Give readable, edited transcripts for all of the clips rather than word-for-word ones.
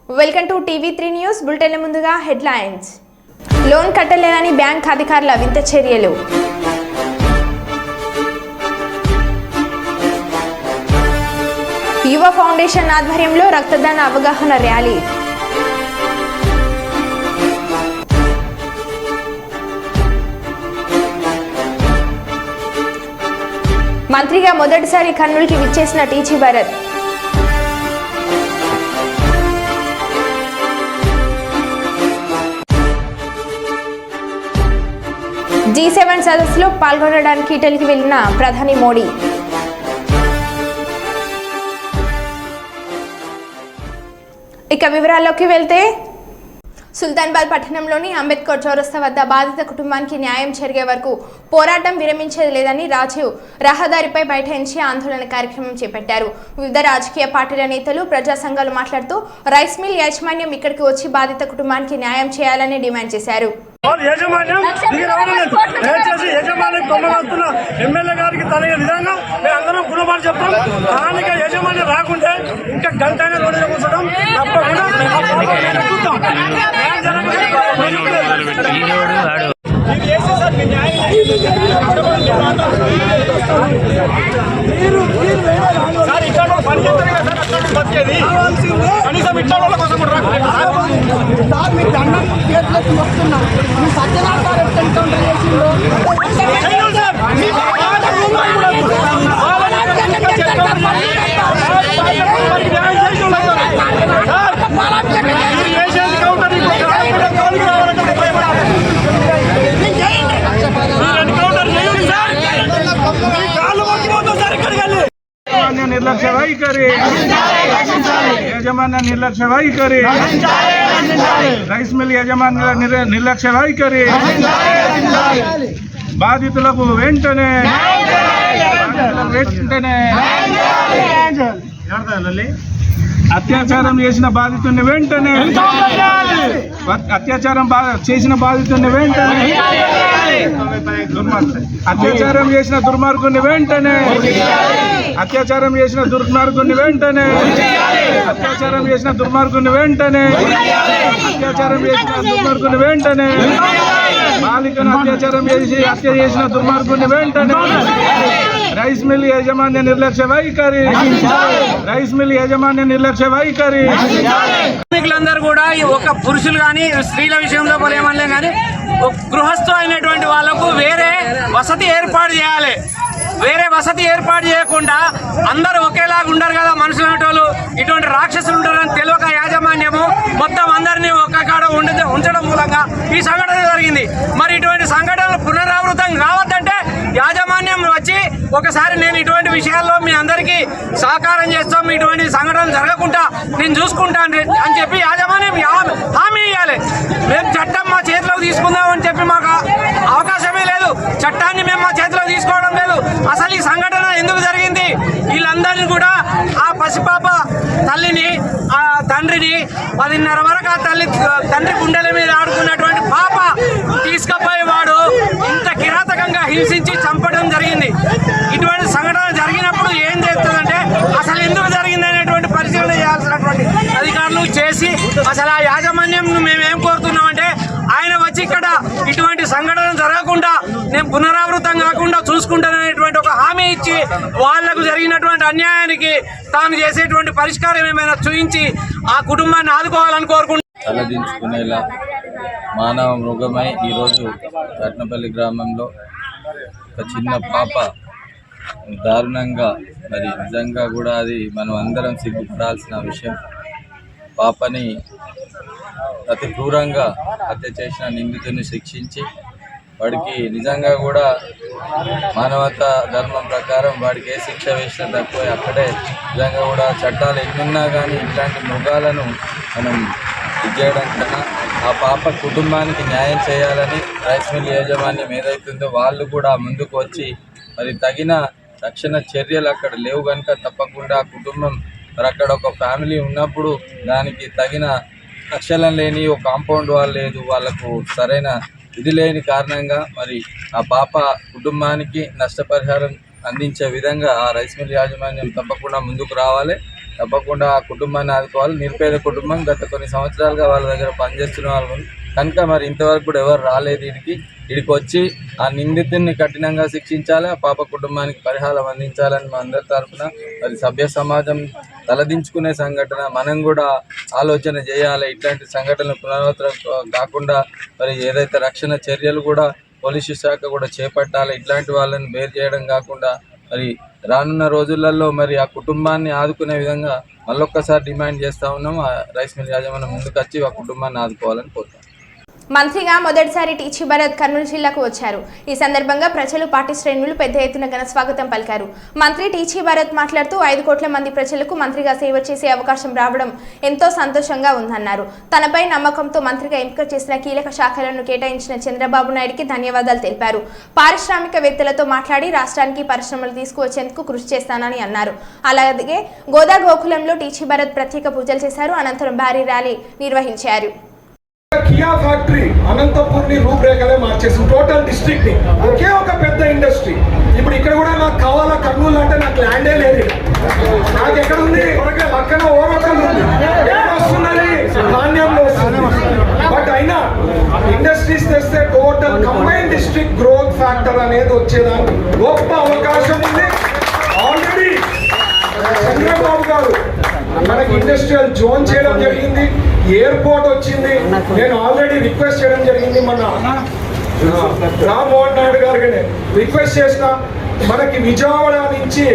Welcome to TV three news bulletin. ముందుగా headlines. Loan కట్టలేదని bank అధికారుల వింత చర్యలు. యువ ఫౌండేషన్ ఆధ్వర్యంలో రక్తదాన అవగాహన ర్యాలీ. మంత్రిగా మొదటిసారి కర్నూలుకి విచ్చేసిన టీజీ భరత్. G7 సదస్సులో పాల్గొనడానికి ఇటలీకి వెళ్లిన ప్రధాని మోడీ. ఇక వివరాల్లోకి వెళ్తే, సుల్తానాబాద్ పట్టణంలోని అంబేద్కర్ చౌరస్తా వద్ద బాధిత కుటుంబానికి న్యాయం జరిగే వరకు పోరాటం విరమించేది లేదని రాజీవ్ రహదారిపై బైఠాయించి ఆందోళన కార్యక్రమం చేపట్టారు. వివిధ రాజకీయ పార్టీల నేతలు, ప్రజా సంఘాలు మాట్లాడుతూ రైస్ మిల్ యాజమాన్యం ఇక్కడికి వచ్చి బాధిత కుటుంబానికి న్యాయం చేయాలని డిమాండ్ చేశారు. ఎమ్మెల్యే గారికి తలగే విధంగా మేము అందరం గుణపాటు చెప్తాం. స్థానిక యజమాని రాకుంటే ఇంకా గంటైనా రోడ్డు కూర్చోడం తప్పకుండా సార్ ఇక్కడ పని చేస్తారు కదా సార్, అక్కడ బతికేది కనీసం ఇట్లా వాళ్ళ కోసం కూడా సార్ మీ దండం చేతులకు వస్తున్నాం. మీ సత్యనారాయణ ఎన్కౌంటర్ చేసిందో నిర్లక్ష్య వైఖరి, యజమాన్య నిర్లక్ష్య వైఖరి, రైస్ మిల్ యజమానుల నిర్లక్ష్య వైఖరి, బాధితులకు వెంటనే అత్యాచారం చేసిన బాధితుడిని వెంటనే అత్యాచారం చేసిన బాధితుడిని వెంటనే అత్యాచారం చేసిన దుర్మార్గుని వెంటనే అత్యాచారం చేసిన దుర్మార్గుని వెంటనే అత్యాచారం చేసిన దుర్మార్గుని వెంటనే అత్యాచారం చేసిన దుర్మార్గుని వెంటనే బాలికను అత్యాచారం చేసి హత్య చేసిన దుర్మార్గుని వెంటనే రైస్ మిల్ యాజమాన్య నిర్లక్ష్య వైఖరి, రైస్ మిల్ యాజమాన్య నిర్లక్ష్య వైఖరి. కార్మికులందరూ కూడా ఒక పురుషులు కానీ స్త్రీల విషయంలో ఏమనలే కానీ గృహస్థు అయినటువంటి వాళ్ళకు వేరే వసతి ఏర్పాటు చేయాలి. వేరే వసతి ఏర్పాటు చేయకుండా అందరూ ఒకేలాగా ఉండరు కదా మనుషులు అనేటోళ్ళు. ఇటువంటి రాక్షసులు ఉంటారని తెలియక యాజమాన్యము మొత్తం అందరినీ ఒక్క కాడ ఉంచడం మూలంగా ఈ సంఘటన జరిగింది. మరి ఇటువంటి సంఘటనలు పునరావృతం కావద్దంటే యాజమాన్యం వచ్చి ఒకసారి నేను ఇటువంటి విషయాల్లో మీ అందరికీ సహకారం చేస్తాం, ఇటువంటి సంఘటనలు జరగకుండా నేను చూసుకుంటాను అని చెప్పి యాజమాన్యం హామీ ఇవ్వాలి. మేము చట్టం మా చేతిలోకి తీసుకుందామని చెప్పి మాకు అవకాశమే లేదు. చట్టాన్ని మేము మా చేతిలోకి తీసుకోవడం లేదు. అసలు ఈ సంఘటన ఎందుకు జరిగింది? వీళ్ళందరినీ కూడా ఆ పసిపాప తల్లిని, ఆ తండ్రిని 10:30 వరకు ఆ తండ్రి గుండెల మీద ఆడుకున్నటువంటి పాప తీసుకుపోయేవాడు ఇంత కిరాతకంగా హింసించి చంపడం జరిగింది. ఇటువంటి సంఘటన జరిగినప్పుడు ఏం చేస్తుందంటే అసలు ఎందుకు జరిగింది అనేటువంటి పరిశీలన చేయాల్సినటువంటి అధికారులు చేసి అసలు ఆ యాజమాన్యం మేమేం కోరుతున్నామంటే ఆయన వచ్చి ఇక్కడ ఇటువంటి సంఘటన జరగకుండా నేను పునరావృతం కాకుండా చూసుకుంటాననేటువంటి ఒక హామీ ఇచ్చి వాళ్లకు జరిగినటువంటి అన్యాయానికి తాను చేసేటువంటి పరిష్కారం ఏమైనా చూపించి ఆ కుటుంబాన్ని ఆదుకోవాలని కోరుకుంటున్నాను. తలదించుకునేలా మానవ మృగమై ఈరోజు రత్నపల్లి గ్రామంలో ఒక చిన్న పాప దారుణంగా, మరి నిజంగా కూడా అది మనం అందరం సిగ్గుపడాల్సిన విషయం. పాపని అతి క్రూరంగా హత్య చేసిన నిందితుడిని శిక్షించి వాడికి నిజంగా కూడా మానవతా ధర్మం ప్రకారం వాడికి ఏ శిక్ష వేసినా తక్కువ. అక్కడే నిజంగా కూడా చట్టాలు ఎన్నున్నా కానీ ఇట్లాంటి మృగాలను మనం చేయడం కన్నా ఆ పాప కుటుంబానికి న్యాయం చేయాలని రైస్ మిల్ యాజమాన్యం ఏదైతుందో వాళ్ళు కూడా ముందుకు వచ్చి మరి తగిన రక్షణ చర్యలు అక్కడ లేవు కనుక తప్పకుండా ఆ కుటుంబం మరి అక్కడ ఒక ఫ్యామిలీ ఉన్నప్పుడు దానికి తగిన రక్షణ లేని ఒక కాంపౌండ్ వాల్ లేదు, వాళ్ళకు సరైన ఇది లేని కారణంగా మరి ఆ పాప కుటుంబానికి నష్టపరిహారం అందించే విధంగా ఆ రైస్ మిల్ యాజమాన్యం తప్పకుండా ముందుకు రావాలి. తప్పకుండా ఆ కుటుంబాన్ని ఆదుకోవాలి. నిరుపేద కుటుంబం, గత కొన్ని సంవత్సరాలుగా వాళ్ళ దగ్గర పనిచేస్తున్న వాళ్ళు కనుక మరి ఇంతవరకు కూడా ఎవరు రాలేదు. ఇడికి వచ్చి ఆ నిందితుడిని కఠినంగా శిక్షించాలి, ఆ పాప కుటుంబానికి పరిహారం అందించాలని మా అందరి తరఫున మరి సభ్య సమాజం తలదించుకునే సంఘటన మనం కూడా ఆలోచన చేయాలి. ఇట్లాంటి సంఘటనలు పునరావృతం కాకుండా మరి ఏదైతే రక్షణ చర్యలు కూడా పోలీసు శాఖ కూడా చేపట్టాలి. ఇట్లాంటి వాళ్ళని బేర్ చేయడం కాకుండా మరి రానున్న రోజులలో మరి ఆ కుటుంబాన్ని ఆదుకునే విధంగా మళ్ళొక్కసారి డిమాండ్ చేస్తూ ఉన్నాం. ఆ రైస్ మిల్ యాజమాన్యం ముందుకు వచ్చి ఆ కుటుంబాన్ని ఆదుకోవాలని కోరుతాం. మంత్రిగా మొదటిసారి టీచీ భరత్ కర్నూలు జిల్లాకు వచ్చారు. ఈ సందర్భంగా ప్రజలు, పార్టీ శ్రేణులు పెద్ద ఎత్తున ఘన స్వాగతం పలికారు. మంత్రి టీచీ భరత్ మాట్లాడుతూ 5 కోట్ల మంది ప్రజలకు మంత్రిగా సేవ చేసే అవకాశం రావడం ఎంతో సంతోషంగా ఉందన్నారు. తనపై నమ్మకంతో మంత్రిగా ఎంపిక చేసిన కీలక శాఖలను కేటాయించిన చంద్రబాబు నాయుడికి ధన్యవాదాలు తెలిపారు. పారిశ్రామికవేత్తలతో మాట్లాడి రాష్ట్రానికి పరిశ్రమలు తీసుకువచ్చేందుకు కృషి చేస్తానని అన్నారు. అలాగే గోదా గోకులంలో టీచీ భరత్ ప్రత్యేక పూజలు చేశారు. అనంతరం భారీ ర్యాలీ నిర్వహించారు. కియా ఫ్యాక్టరీ అనంతపూర్ ని రూపురేఖలే మార్చేసి టోటల్ డిస్ట్రిక్ట్ ని ఒకే ఒక పెద్ద ఇండస్ట్రీ. ఇప్పుడు ఇక్కడ కూడా నాకు కావాలా కర్నూలు అంటే నాకు ల్యాండే లేదు. నాకు ఎక్కడ ఉంది పక్కన ఓరకల్ ఉంది, ఎక్కడ వస్తున్నది ధాన్యంలో వస్తుంది. బట్ అయినా ఇండస్ట్రీస్ తెస్తే total combine district growth factor అనేది వచ్చేదానికి గొప్ప అవకాశం ఉంది. ఆల్రెడీ చంద్రబాబు గారు మనకి ఇండస్ట్రియల్ జోన్ చేయడం జరిగింది, ఎయిర్పోర్ట్ వచ్చింది. నేను ఆల్రెడీ రిక్వెస్ట్ చేయడం జరిగింది, మన రామ్మోహన్ నాయుడు గారికి రిక్వెస్ట్ చేసిన, మనకి విజయవాడ నుంచి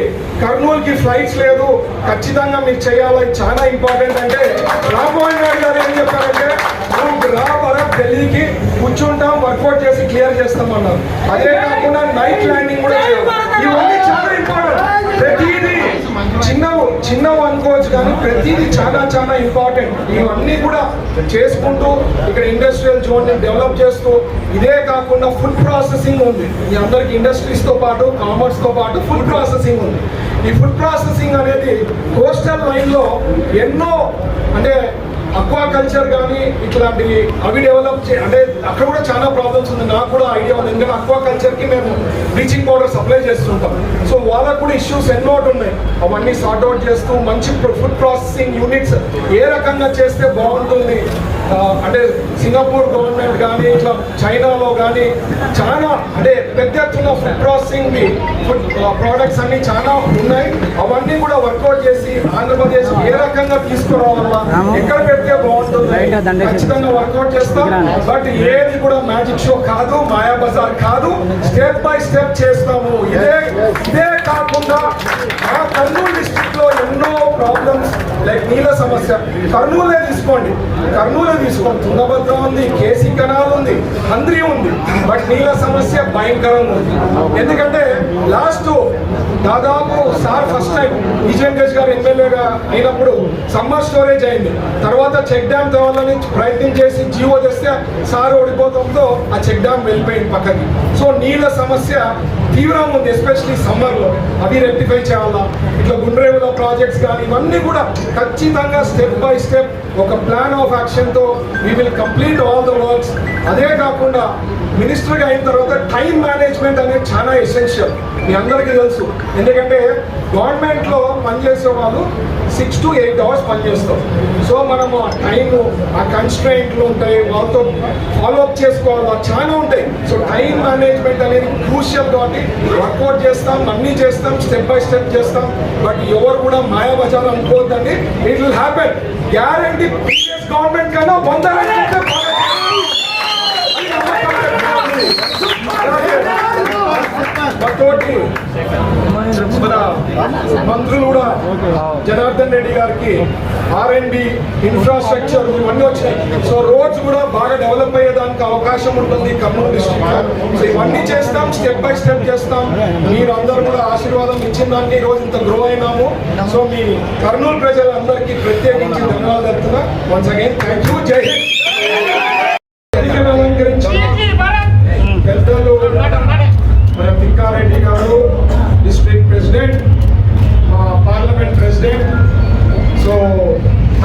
కర్నూలుకి ఫ్లైట్స్ లేదు, ఖచ్చితంగా మీరు చేయాలి, చాలా ఇంపార్టెంట్. అంటే రామ్మోహన్ నాయుడు గారు ఏం చెప్పారంటే భరత్ ఢిల్లీకి కూర్చుంటాం, వర్కౌట్ చేసి క్లియర్ చేస్తామన్నారు. అదే కాకుండా నైట్ ల్యాండింగ్ కూడా చేయాలి. ఇవన్నీ చాలా ఇంపార్టెంట్. ప్రతిదీ చిన్నవి అనుకోవచ్చు కానీ ప్రతిదీ చాలా ఇంపార్టెంట్. ఇవన్నీ కూడా చేసుకుంటూ ఇక్కడ ఇండస్ట్రియల్ జోన్ ని డెవలప్ చేస్తూ, ఇదే కాకుండా ఫుడ్ ప్రాసెసింగ్ ఉంది. మీ అందరికి ఇండస్ట్రీస్ తో పాటు కామర్స్ తో పాటు ఫుడ్ ప్రాసెసింగ్ ఉంది. ఈ ఫుడ్ ప్రాసెసింగ్ అనేది కోస్టల్ లైన్ లో ఎన్నో, అంటే అక్వాకల్చర్ కానీ ఇట్లాంటివి అవి డెవలప్ అంటే అక్కడ కూడా చాలా ప్రాబ్లమ్స్ ఉంది. నాకు కూడా ఐడియా ఉంది, ఎందుకంటే అక్వాకల్చర్కి మేము బ్లీచింగ్ పౌడర్ సప్లై చేస్తుంటాం. సో వాళ్ళకు కూడా ఇష్యూస్ ఎన్నో ఉన్నాయి. అవన్నీ సార్ట్అవుట్ చేస్తూ మంచి ఫుడ్ ప్రాసెసింగ్ యూనిట్స్ ఏ రకంగా చేస్తే బాగుంటుంది, అంటే సింగపూర్ గవర్నమెంట్ కానీ ఇట్లా చైనాలో కానీ చాలా అంటే పెద్ద ఎత్తున ఫుడ్ ప్రాసెసింగ్ ఫుడ్ ప్రోడక్ట్స్ అన్ని చాలా ఉన్నాయి. అవన్నీ కూడా వర్కౌట్ చేసి ఆంధ్రప్రదేశ్ ఏ రకంగా తీసుకురావాలా, ఎక్కడ పెడితే బాగుంటుంది ఖచ్చితంగా వర్కౌట్ చేస్తాం. బట్ ఏది కూడా మ్యాజిక్ షో కాదు, మాయా బజార్ కాదు, స్టెప్ బై స్టెప్ చేస్తాము. ఇదే కాకుండా మా కర్నూలు డిస్ట్రిక్ట్ లో ఎన్నో ప్రాబ్లమ్స్ లైక్ నీళ్ళ సమస్య, కర్నూలే తీసుకోండి, తుంగభద్ర ఉంది, కేసీ కెనాల్ ఉంది, హంద్రి ఉంది, బట్ నీళ్ళ సమస్య భయంకరంగా ఉంది. ఎందుకంటే లాస్ట్ దాదాపు సార్ ఫస్ట్ టైం విజయన్ గజ్ గారు ఎమ్మెల్యేగా అయినప్పుడు సమ్మర్ స్టోరేజ్ అయింది. తర్వాత చెక్ డ్యామ్ తేవాలని ప్రయత్నం చేసి జీవో తెస్తే సార్ ఓడిపోవడంతో ఆ చెక్ డ్యామ్ వెళ్ళిపోయింది పక్కకి. సో నీళ్ళ సమస్య తీవ్రంగా ఉంది, ఎస్పెషలీ సమ్మర్లో. అవి రెక్టిఫై చేయాలా, ఇట్లా గుండ్రేవుల ప్రాజెక్ట్స్ కానీ ఇవన్నీ కూడా ఖచ్చితంగా స్టెప్ బై స్టెప్ ఒక ప్లాన్ ఆఫ్ యాక్షన్తో we will complete all the works. అదే కాకుండా మినిస్టర్గా అయిన తర్వాత టైం మేనేజ్మెంట్ అనేది చాలా ఎసెన్షియల్, మీ అందరికీ తెలుసు. ఎందుకంటే గవర్నమెంట్లో పనిచేసే వాళ్ళు 6 to 8 hours పనిచేస్తాం. సో మనము ఆ టైము, ఆ కన్స్ట్రెయింట్లు ఉంటాయి, వాళ్ళతో ఫాలోఅప్ చేసుకోవాలి, చాలా ఉంటాయి. సో టైం మేనేజ్మెంట్ అనేది క్రూషియల్ కాబట్టి వర్కౌట్ చేస్తాం, అన్నీ చేస్తాం, స్టెప్ బై స్టెప్ చేస్తాం. బట్ ఎవరు కూడా మాయా బజార్ అనుకోవద్దండి, it will happen. Guarantee previous government కన్నా 100 తోటి మన మంత్రులు కూడా జనార్దన్ రెడ్డి గారికి R&D ఇన్ఫ్రాస్ట్రక్చర్ ఇవన్నీ వచ్చినాయి. సో రోడ్స్ కూడా బాగా డెవలప్ అయ్యేదానికి అవకాశం ఉంటుంది కర్నూలు డిస్ట్రిక్ట్. సో ఇవన్నీ చేస్తాం, స్టెప్ బై స్టెప్ చేస్తాం. మీరు అందరూ కూడా ఆశీర్వాదం ఇచ్చిన దానికి ఈ రోజు ఇంత గ్రో అయినాము. సో మీ కర్నూలు ప్రజలందరికీ ప్రత్యేకించి ధన్యవాదాలు చెప్తున్నా. Once again thank you. జై హింద్. పెద్దలు మన తిక్కారెడ్డి గారు district president, parliament president, so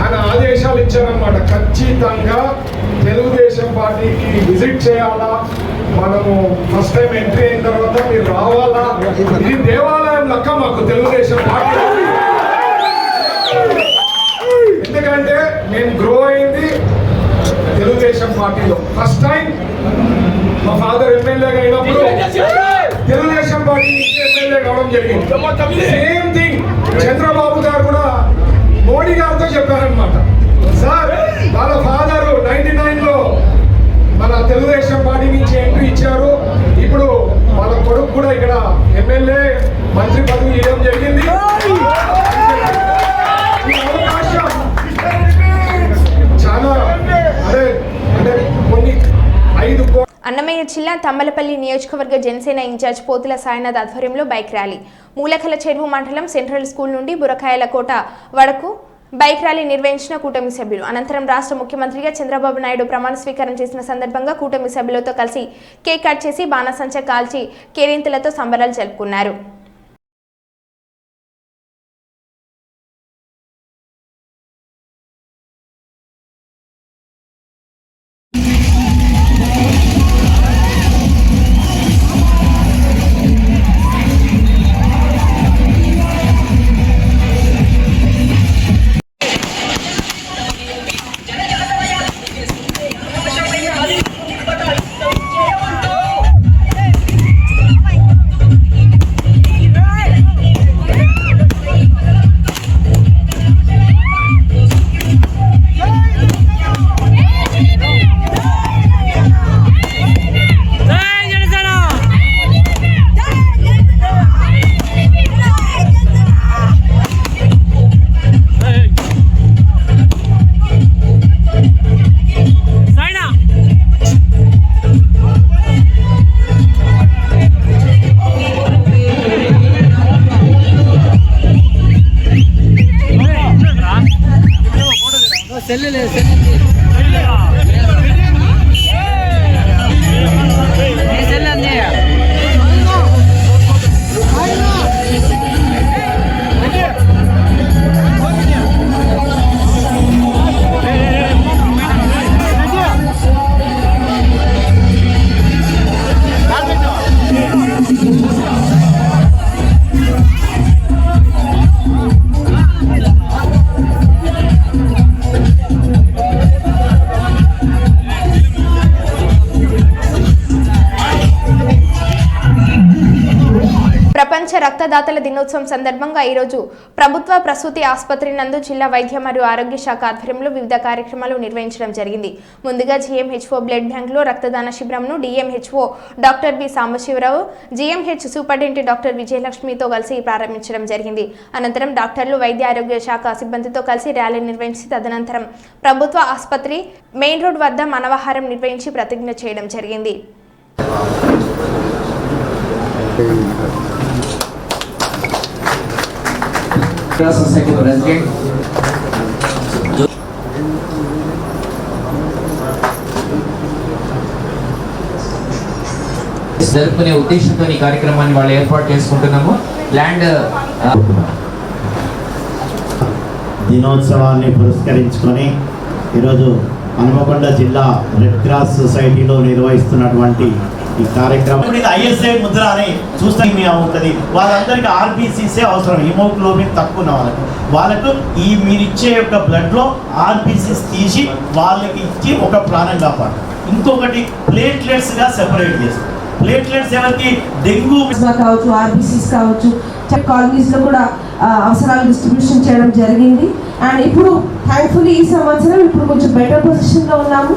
ఆయన ఆదేశాలు ఇచ్చారన్నమాట, ఖచ్చితంగా తెలుగుదేశం పార్టీకి విజిట్ చేయాలా, మనము ఫస్ట్ టైం ఎంట్రీ అయిన తర్వాత మీరు రావాలా. ఇది దేవాలయం లెక్క మాకు తెలుగుదేశం పార్టీ. ఎందుకంటే నేను గ్రో అయింది తెలుగుదేశం పార్టీలో. ఫస్ట్ టైం మా ఫాదర్ ఎమ్మెల్యేగా అయినప్పుడు తెలుగుదేశం పార్టీ నుంచి ఎమ్మెల్యే కావడం జరిగింది. సేమ్ థింగ్ చంద్రబాబు గారు కూడా మోడీ గారితో చెప్పారనమాట, సార్ వాళ్ళ ఫాదర్ 99లో మన తెలుగుదేశం పార్టీ నుంచి ఎంట్రీ ఇచ్చారు, ఇప్పుడు వాళ్ళ కొడుకు కూడా ఇక్కడ ఎమ్మెల్యే మంత్రి పదవి ఇవ్వడం జరిగింది. ఈ అవకాశం చాలా అంటే కొన్ని 5 అన్నమయ్య జిల్లా తమ్మలపల్లి నియోజకవర్గ జనసేన ఇన్ఛార్జ్ పోతుల సాయినాథ్ ఆధ్వర్యంలో బైక్ ర్యాలీ. మూలకల చెరువు మండలం సెంట్రల్ స్కూల్ నుండి బురకాయల కోట వరకు బైక్ ర్యాలీ నిర్వహించిన కూటమి సభ్యులు. అనంతరం రాష్ట్ర ముఖ్యమంత్రిగా చంద్రబాబు నాయుడు ప్రమాణ స్వీకారం చేసిన సందర్భంగా కూటమి సభ్యులతో కలిసి కేక్ కట్ చేసి బాణసంచా కాల్చి కేరింతలతో సంబరాలు జరుపుకున్నారు. ప్రపంచ రక్తదాతల దినోత్సవం సందర్భంగా ఈరోజు ప్రభుత్వ ప్రసూతి ఆసుపత్రి నందు జిల్లా వైద్య మరియు ఆరోగ్య శాఖ ఆధ్వర్యంలో వివిధ కార్యక్రమాలు నిర్వహించడం జరిగింది. ముందుగా జీఎంహెచ్ఓ బ్లడ్ బ్యాంక్లో రక్తదాన శిబిరంను DMHO doctor B Sambasivarao, GMH superintendent doctor విజయలక్ష్మితో కలిసి ప్రారంభించడం జరిగింది. అనంతరం డాక్టర్లు, వైద్య ఆరోగ్య శాఖ సిబ్బందితో కలిసి ర్యాలీ నిర్వహించి తదనంతరం ప్రభుత్వ ఆసుపత్రి మెయిన్ రోడ్ వద్ద మానవాహారం నిర్వహించి ప్రతిజ్ఞ చేయడం జరిగింది. Society President జరుపుకునే ఉద్దేశంతో ఈ కార్యక్రమాన్ని వాళ్ళు ఏర్పాటు చేసుకుంటున్నాము. ల్యాండ్ దినోత్సవాన్ని పురస్కరించుకొని ఈరోజు హన్మకొండ జిల్లా రెడ్ క్రాస్ సొసైటీలో నిర్వహిస్తున్నటువంటి ఈ కార్యక్రమం ఐఎస్ఐ ముద్ర అని చూస్తే ఉంటుంది. వాళ్ళందరికీ ఆర్బీసీసే అవసరం, హిమోగ్లోబిన్ తక్కువ ఉన్న వాళ్ళకు ఈ మీరిచ్చే యొక్క బ్లడ్లో ఆర్బీసీస్ తీసి వాళ్ళకి ఇచ్చి ఒక ప్రాణం కాపాడు. ఇంకొకటి ప్లేట్లెట్స్గా సెపరేట్ చేస్తారు. ప్లేట్లెట్స్ ఎవరికి డెంగ్యూ కావచ్చు, ఆర్బీసీస్ కావచ్చు, కాలనీస్లో కూడా అవసరాలు డిస్ట్రిబ్యూషన్ చేయడం జరిగింది. అండ్ ఇప్పుడు థ్యాంక్ఫుల్లీ ఈ సంవత్సరం ఇప్పుడు కొంచెం బెటర్ పొజిషన్లో ఉన్నాము.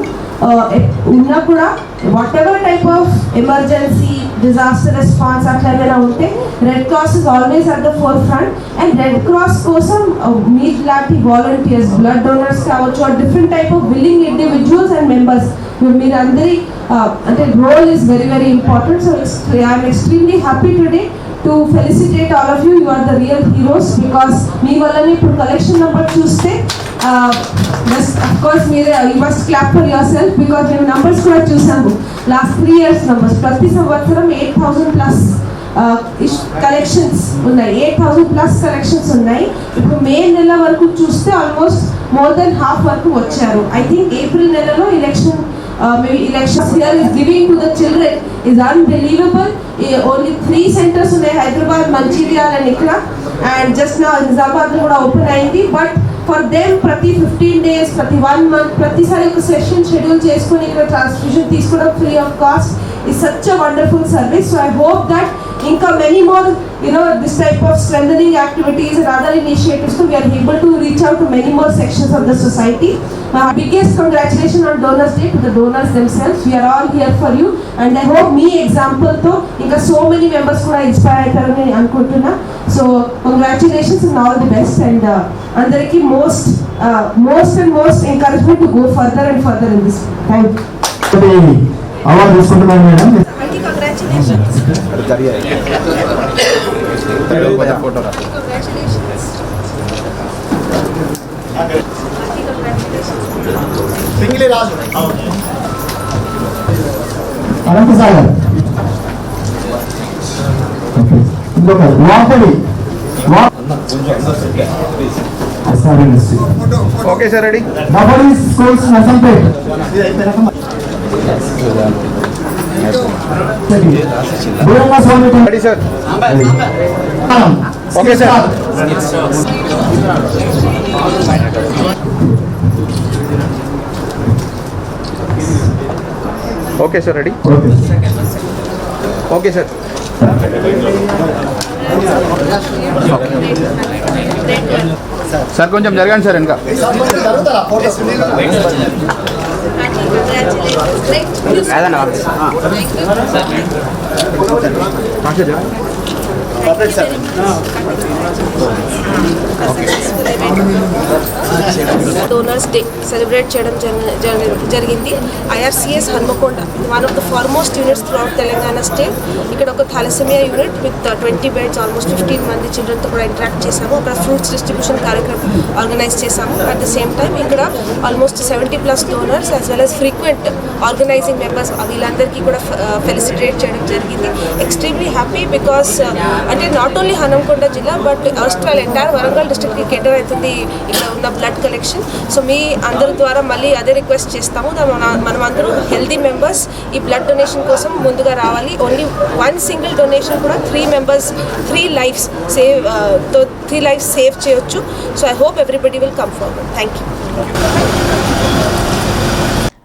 ఉన్నా కూడా whatever type of emergency disaster response అట్లా ఏమైనా ఉంటే Red Cross is always at the forefront. And Red Cross కోసం మీలాంటి వాలంటీర్స్, బ్లడ్ డోనర్స్ కావచ్చు, different type of willing individuals and members మీరు అందరి అంటే role is very very important. So I'm extremely happy today to felicitate all of you. You are the real heroes because మీ వల్లనే ఇప్పుడు collection number చూస్తే of course you must clap for yourself because మేము numbers కూడా చూసాము. Last 3 years numbers ప్రతి సంవత్సరం 8,000+ collections ఉన్నాయి. 8,000+ collections ఉన్నాయి. ఇప్పుడు మే నెల వరకు చూస్తే ఆల్మోస్ట్ మోర్ దెన్ హాఫ్ వరకు వచ్చారు. ఐ థింక్ ఏప్రిల్ నెలలో maybe elections here is giving to the children is unbelievable. Only 3 centers in Hyderabad, Mancherial and Ikra, and just now Nizamabad kuda open ayindi. But for them ప్రతి 15 days, ప్రతి 1 month, ప్రతిసారి ఒక session schedule చేసుకొని ఇక్కడ transfusion తీసుకోవడం free of cost is such a wonderful service. So I hope that inka many more, this type of strengthening activities and other initiatives, so we are able to reach out to many more sections of the society. Biggest congratulations on Donors Day to the donors themselves. We are all here for you, and I hope me example tho inka so many members kuda inspire aytarani anukuntunna. So congratulations and all the best, and andariki most and most encouragement to go further and further in this. Thank you. Award తీసుకుంటున్నాను madam. Singili Raju Anantha Sagar ఇంకొక వాపడి okay sir ready వాపడి schools Narsampet ready sir okay sir okay sir ready okay sir sir కొంచెం జరగండి sir ఇంకా donors day celebrate చేయడం జరిగింది. IRCS Hanamkonda, one of the foremost units throughout Telangana state. ఇక్కడ ఒక thalassemia unit with 20 beds, almost 15 మంది చిల్డ్రన్తో కూడా ఇంటరాక్ట్ చేశాము. అక్కడ ఫ్రూట్స్ డిస్ట్రిబ్యూషన్ కార్యక్రమం ఆర్గనైజ్ చేశాము. అట్ ద సేమ్ టైం ఇక్కడ almost 70+ donors as well as frequent organising members వీళ్ళందరికీ కూడా ఫెలిసిటేట్ చేయడం జరిగింది. ఎక్స్ట్రీమ్లీ హ్యాపీ బికాస్ అంటే నాట్ ఓన్లీ హన్మకొండ జిల్లా బట్ ఆస్ట్రేల్ ఎంటైర్ వరంగల్ డిస్ట్రిక్ట్కి కేటర్ అవుతుంది ఇక్కడ ఉన్న బ్లడ్ కలెక్షన్. సో మీ అందరి ద్వారా మళ్ళీ అదే రిక్వెస్ట్ చేస్తాము, మనం అందరూ హెల్దీ మెంబర్స్ ఈ బ్లడ్ డొనేషన్ కోసం ముందుగా రావాలి. ఓన్లీ 1 single డొనేషన్ కూడా 3 members 3 lives సేవ్ చేయొచ్చు. So I hope everybody will come forward. Thank you.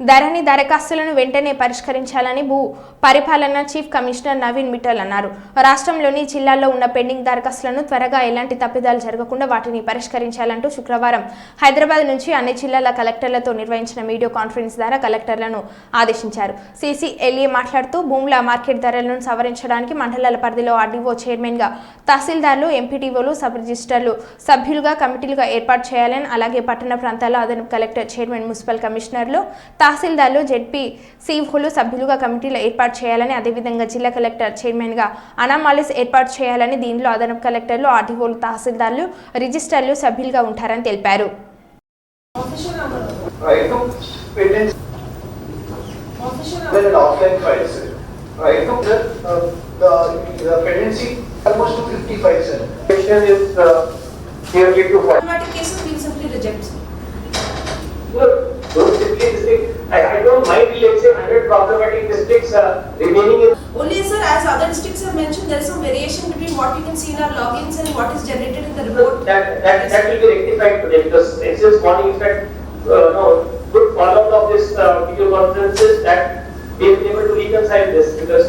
Dharani దరఖాస్తులను వెంటనే పరిష్కరించాలని భూ పరిపాలన చీఫ్ కమిషనర్ నవీన్ మిట్టల్ అన్నారు. రాష్ట్రంలోని జిల్లాల్లో ఉన్న పెండింగ్ దరఖాస్తులను త్వరగా ఎలాంటి తప్పిదాలు జరగకుండా వాటిని పరిష్కరించాలంటూ శుక్రవారం హైదరాబాద్ నుంచి అన్ని జిల్లాల కలెక్టర్లతో నిర్వహించిన వీడియో కాన్ఫరెన్స్ ద్వారా కలెక్టర్లను ఆదేశించారు. CCLA మాట్లాడుతూ భూముల మార్కెట్ ధరలను సవరించడానికి మండలాల పరిధిలో RDO చైర్మన్గా తహసీల్దార్లు, ఎంపీటీఓలు, సబ్ రిజిస్టర్లు సభ్యులుగా కమిటీలుగా ఏర్పాటు చేయాలని, అలాగే పట్టణ ప్రాంతాల్లో అదనపు కలెక్టర్, చైర్మన్, మున్సిపల్ కమిషనర్లు, తహసీల్దార్లు, జెడ్పీ సిఇఓలు సభ్యులుగా కమిటీలు ఏర్పాటు చేయాలని, అదేవిధంగా జిల్లా కలెక్టర్, చైర్మన్గా అనామాలిస్ ఏర్పాటు చేయాలని, దీనిలో అదనపు కలెక్టర్లు, RDOలు, తహసీల్దార్లు, రిజిస్టర్లు సభ్యులుగా ఉంటారని తెలిపారు. I don't mind, let's say 100 problematic districts remaining in. Only sir, as other districts have mentioned, there is some variation between what you can see in our logins and what is generated in the report. That will be rectified today because since morning, in fact, good follow-up of this video conferences that we will be able to reconcile this because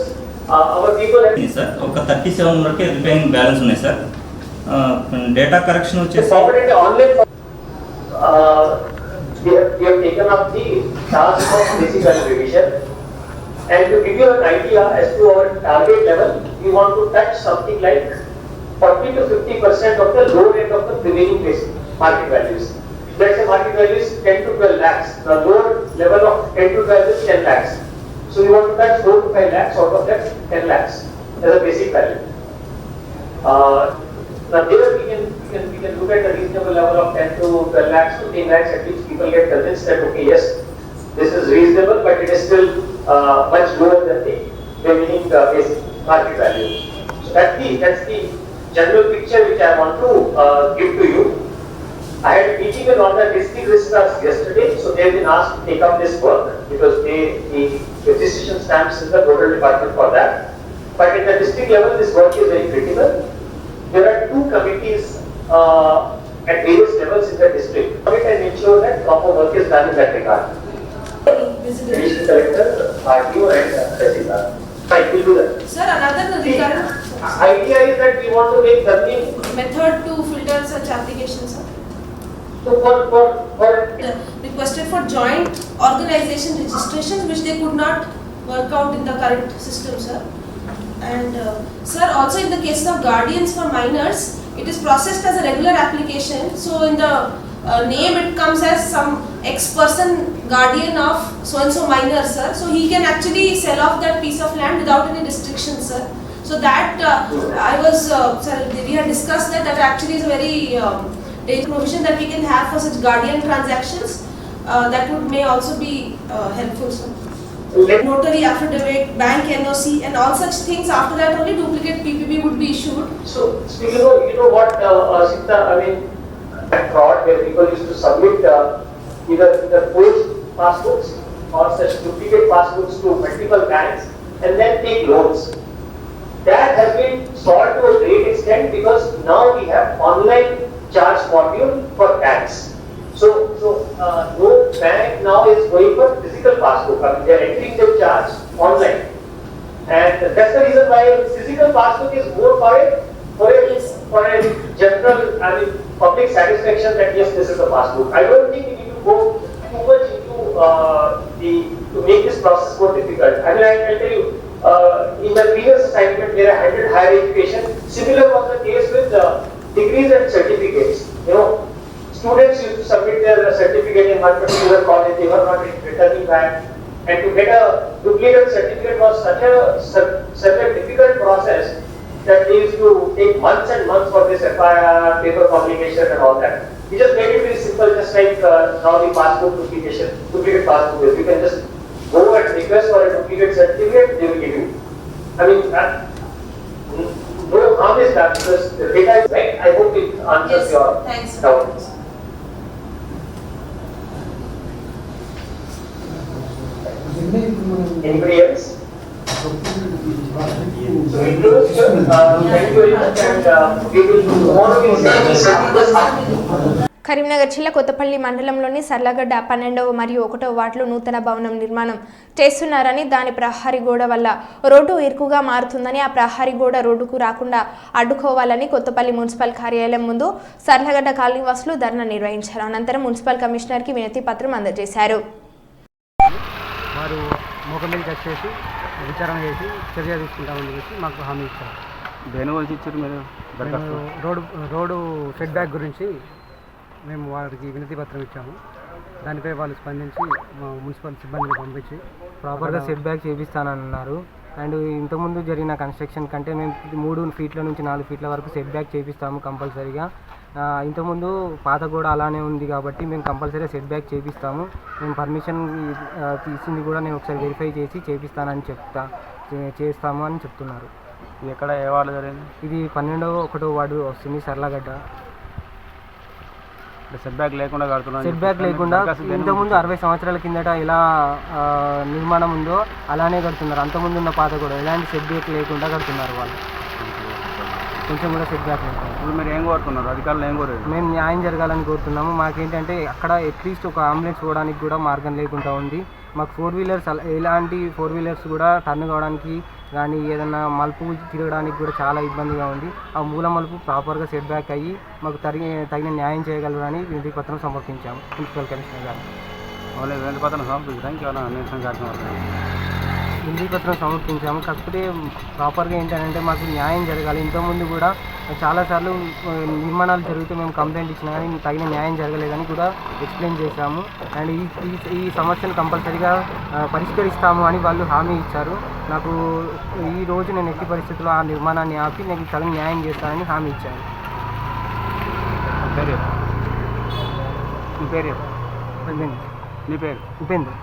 our people have. Sir, okay, 37 వరకు repairing balance ఉన్నాయి sir. Data correction వచ్చేసి forwarded online. We have taken up the task of basic revision, and to give you an idea as to our target level, we want to touch something like 40 to 50% of the low end of the prevailing basic market values. Let's say market value is 10 to 12 lakhs. The lower level of 10 to 12 is 10 lakhs. So we want to touch 4 to 5 lakhs out of that 10 lakhs as a basic value. Now there we can look at the reasonable level of 10 to 12 lakhs to 10 lakhs at which people get convinced that okay, yes, this is reasonable, but it is still much lower than the remaining basic market value. So that's the general picture which I want to give to you. I had a meeting with all the district registrars yesterday, so they have been asked to take up this work because the registration stamps is the nodal department for that. But at the district level, this work is very critical. There are 2 committees at various levels in the district and ensure that proper work is done in that regard. Additional Collector, RTO and Tehsildar. I will do that. Sir, another regarding Idea is that we want to make learning method to filter such applications, sir. so for Requested for joint organization registration, which they could not work out in the current system, sir. And sir, also in the case of guardians for minors, it is processed as a regular application. So in the name it comes as some ex-person guardian of so-and-so minor, sir. So he can actually sell off that piece of land without any restrictions, sir. So that sir, we had discussed that actually is a very provision that we can have for such guardian transactions. That may also be helpful, sir. Notary affidavit, bank NOC, and all such things. After that, only duplicate PPP would be issued. So you know what, Sita, I mean, that fraud where people used to submit either forged passbooks or such duplicate passbooks to multiple banks and then take loans. That has been solved to a great extent because now we have online charge module for banks. So no bank now is going for physical passbook. I mean, they are entering their charge online, and that's the reason why physical passbook is more for a general, I mean, public satisfaction that yes, this is a passbook. I don't think we need to go too much into to make this process more difficult. I mean, I'll tell you, in the previous assignment where I handled higher education, similar was the case with degrees and certificates. You know, students used to submit their certificate in one particular college, they were not returning back, and to get a duplicate certificate was such a difficult process that they used to take months and months for this FIR, paper publication and all that. We just made it very simple, just like now the passport duplication, duplicate passport is. You can just go and request for a duplicate certificate, they will give you. I mean, no harm is done because the data is right. I hope it answers your doubt. Anybody else? So we close. Thank you very much, and we will tomorrow we will. Karimnagar జిల్లా కొత్తపల్లి మండలంలోని సర్లగడ్డ 12వ మరియు 1వ వార్డులో నూతన భవనం నిర్మాణం చేస్తున్నారని, దాని ప్రహరీ గోడ వల్ల రోడ్డు ఇరుకుగా మారుతుందని, ఆ ప్రహరీ గోడ రోడ్డుకు రాకుండా అడ్డుకోవాలని కొత్తపల్లి మున్సిపల్ కార్యాలయం ముందు సర్లగడ్డ కాలనీ వాసులు ధర్నా నిర్వహించారు. అనంతరం మున్సిపల్ కమిషనర్కి వినతి పత్రం అందజేశారు. వారు మొకమీద వచ్చేసి విచారణ చేసి చర్య తీసుకుంటామని చెప్పి మాకు హామీ ఇచ్చారు. దేని గురించి ఇచ్చారు మీరు? రోడ్డు సెట్ బ్యాక్ గురించి మేము వారికి వినతి పత్రం ఇచ్చాము. దానిపై వాళ్ళు స్పందించి మా మున్సిపల్ సిబ్బందిని పంపించి ప్రాపర్గా సెట్ బ్యాక్ చేపిస్తానన్నారు. అండ్ ఇంతకుముందు జరిగిన కన్స్ట్రక్షన్ కంటే మేము 3 ఫీట్ల నుంచి 4 ఫీట్ల వరకు సెట్ బ్యాక్ చేపిస్తాము కంపల్సరీగా. ఇంతకుముందు పాత కూడా అలానే ఉంది కాబట్టి మేము కంపల్సరీగా సెట్ బ్యాక్ చేపిస్తాము. మేము పర్మిషన్ తీసింది కూడా నేను ఒకసారి వెరిఫై చేసి చేపిస్తానని చేస్తాము అని చెప్తున్నారు. ఇది ఎక్కడ, ఏ వార్డు జరిగింది? ఇది 12వ 1వ వార్డు వస్తుంది, సర్లగడ్డ. సెట్ బ్యాక్ లేకుండా కడుతున్నారు. సెట్ బ్యాక్ లేకుండా ఇంతకుముందు 60 సంవత్సరాల కిందట ఎలా నిర్మాణం ఉందో అలానే కడుతున్నారు. అంతకుముందు ఉన్న పాత కూడా ఎలాంటి సెట్ బ్యాక్ లేకుండా కడుతున్నారు వాళ్ళు. కొంచెం కూడా సెట్ బ్యాక్ లేదు. ఇప్పుడు మీరు ఏం కోరుతున్నారు? అధికారులు ఏం కోరారు? మేము న్యాయం జరగాలని కోరుతున్నాము. మాకేంటంటే అక్కడ అట్లీస్ట్ ఒక అంబులెన్స్ పోవడానికి కూడా మార్గం లేకుండా ఉంది. మాకు 4 వీలర్స్ ఎలాంటి 4 వీలర్స్ కూడా టర్న్ కావడానికి కానీ ఏదైనా మలుపు తిరగడానికి కూడా చాలా ఇబ్బందిగా ఉంది. ఆ మూల మలుపు ప్రాపర్గా సెట్ బ్యాక్ అయ్యి మాకు తగిన న్యాయం చేయగలరని వినతి పత్రం సమర్పించాము మున్సిపల్ కమిషనర్ గారు. వినతి పత్రం సమర్పించడానికి వినతి పత్రం సమర్పించాము. కాకపోతే ప్రాపర్గా ఏంటంటే మాకు న్యాయం జరగాలి. ఇంతకుముందు కూడా చాలాసార్లు నిర్మాణాలు జరిగితే మేము కంప్లైంట్ ఇచ్చినా కానీ తగిన న్యాయం జరగలేదని కూడా ఎక్స్ప్లెయిన్ చేశాము. అండ్ ఈ సమస్యను కంపల్సరీగా పరిష్కరిస్తాము అని వాళ్ళు హామీ ఇచ్చారు. నాకు ఈ రోజు నేను ఎట్టి పరిస్థితుల్లో ఆ నిర్మాణాన్ని ఆపి నేను తగిన న్యాయం చేస్తానని హామీ ఇచ్చాను. మీ పేరు? ఉపేంద్ర.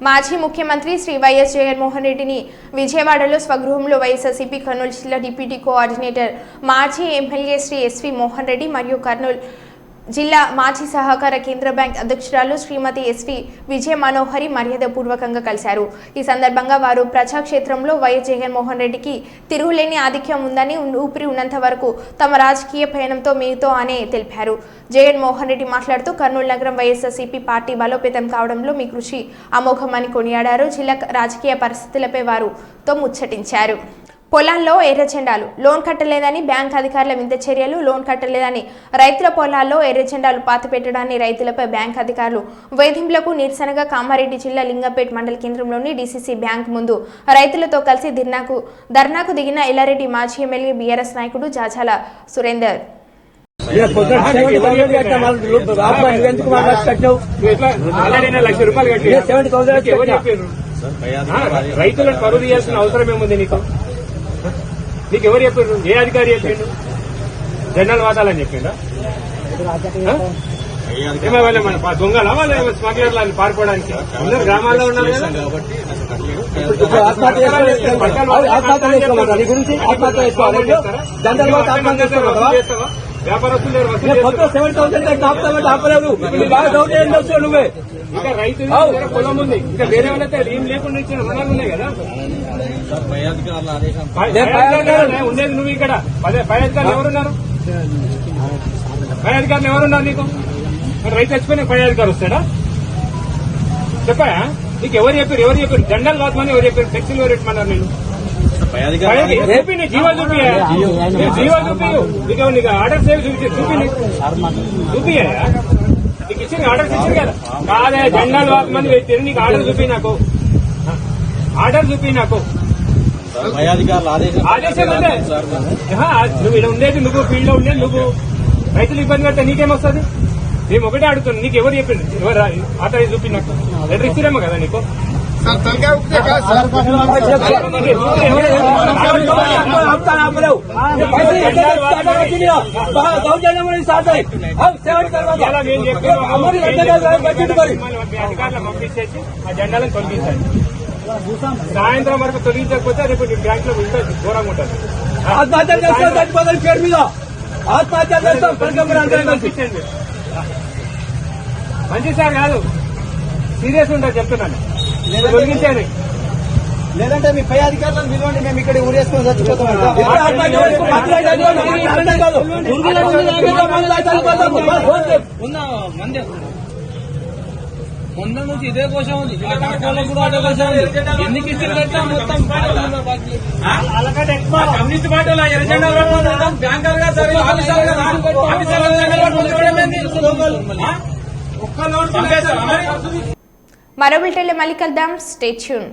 మాజీ ముఖ్యమంత్రి శ్రీ వైఎస్ జగన్మోహన్ రెడ్డిని విజయవాడలో స్వగృహంలో వైఎస్ఆర్సీపీ కర్నూలు జిల్లా డిప్యూటీ కోఆర్డినేటర్ మాజీ ఎమ్మెల్యే శ్రీ ఎస్వి మోహన్ రెడ్డి మరియు కర్నూలు జిల్లా మాజీ సహకార కేంద్ర బ్యాంక్ అధ్యక్షురాలు శ్రీమతి ఎస్వి విజయ మనోహరి మర్యాదపూర్వకంగా కలిశారు. ఈ సందర్భంగా వారు ప్రజాక్షేత్రంలో వైఎస్ జగన్మోహన్ రెడ్డికి తిరుగులేని ఆధిక్యం ఉందని, ఊపిరి ఉన్నంత వరకు తమ రాజకీయ పయనంతో మీతో అని తెలిపారు. జగన్మోహన్ రెడ్డి మాట్లాడుతూ కర్నూలు నగరం వైఎస్ఆర్సీపీ పార్టీ బలోపేతం కావడంలో మీ కృషి అమోఘమని కొనియాడారు. జిల్లా రాజకీయ పరిస్థితులపై వారితో ముచ్చటించారు. పొలాల్లో ఎర్రజెండాలు, లోన్ కట్టలేదని బ్యాంక్ అధికారుల వింత చర్యలు, లోన్ కట్టలేదని రైతుల పొలాల్లో ఎర్రజెండాలు పాతిపెట్టడాన్ని రైతులపై బ్యాంక్ అధికారులు వేధింపులకు నిరసనగా కామారెడ్డి జిల్లా లింగంపేట్ మండల కేంద్రంలోని డీసీసీ బ్యాంక్ ముందు రైతులతో కలిసి ధర్నాకు దిగిన ఎల్లారెడ్డి మాజీ ఎమ్మెల్యే బీఆర్ఎస్ నాయకుడు జాజాల సురేందర్. రైతులను పరువు తీయాల్సిన అవసరం ఏముంది నీకు? నీకు ఎవరు చెప్పారు? ఏ అధికారి చెప్పిండు? జనరల్ వాదాలని చెప్పిండా? ఏమో మన దొంగలా వాళ్ళ స్మగ్లర్లు అని పారిపోవడానికి అందరు గ్రామాల్లో ఉన్నారు కదా. వ్యాపారస్తులు ఇంకా రైతు పొలం ఉంది, ఇంకా వేరే వాళ్ళైతే ఏం లేకుండా ఇచ్చిన రుణాలు ఉన్నాయి కదా. ఉండేది నువ్వు ఇక్కడ. పై అధికారులు ఎవరున్నారు? పై అధికారులు ఎవరున్నారు నీకు? రైతు చచ్చిపోయిన పై అధికారి వస్తాడా? చెప్పా నీకు ఎవరు చెప్పారు? జెండాలు కాదు ఎవరు చెప్పారు? ఫ్లెక్సీలు ఎవరు పెట్టమన్నారు? నేను జీవో చూపి నీకు ఆర్డర్స్ ఏమి చూపియా? నీకు ఇచ్చింది ఆర్డర్స్ ఇచ్చింది కదా. కాదే జెండాలు మంది పెట్టారు, నీకు ఆర్డర్ చూపి నాకు. ఆదేశం అంటే నువ్వు ఇక్కడ ఉండేది, నువ్వు ఫీల్డ్ లో ఉండేది నువ్వు. రైతులు ఇబ్బంది పెడితే నీకేమొస్తుంది? మేము ఒకటే అడుగుతున్నాం, నీకు ఎవరు చెప్పింది? ఎవరు ఆర్డర్ చూపి నాకు లెటర్ ఇచ్చిరేమో కదా నీకు. అధికారులు పంపించేసి ఆ జెండాలను తొలగించాలి. సాయంత్రం వరకు తొలగించకపోతే రేపు బ్యాంక్ లో ఉంటుంది, ఘోరంగా ఉంటుంది. మంచి సార్ కాదు, సీరియస్ ఉంటుంది చెప్తున్నాను. తొలగించేది లేదంటే మీ పై అధికారులను పిలవండి, మేము ఇక్కడ ఊరేసుకొని చచ్చిపోతాం. మొన్న నుంచి ఇదే కోసం ఉంది, కూడా అదే కోసం ఉంది. ఎన్ని కిస్తులు కట్టా మొత్తం కమ్యూనిస్ట్ పార్టీలో ఎర్రజెండా బ్యాంకర్ గా సరే మరో బిల్టెన్లో మళ్ళీ కలుద్దాం. Stay tune.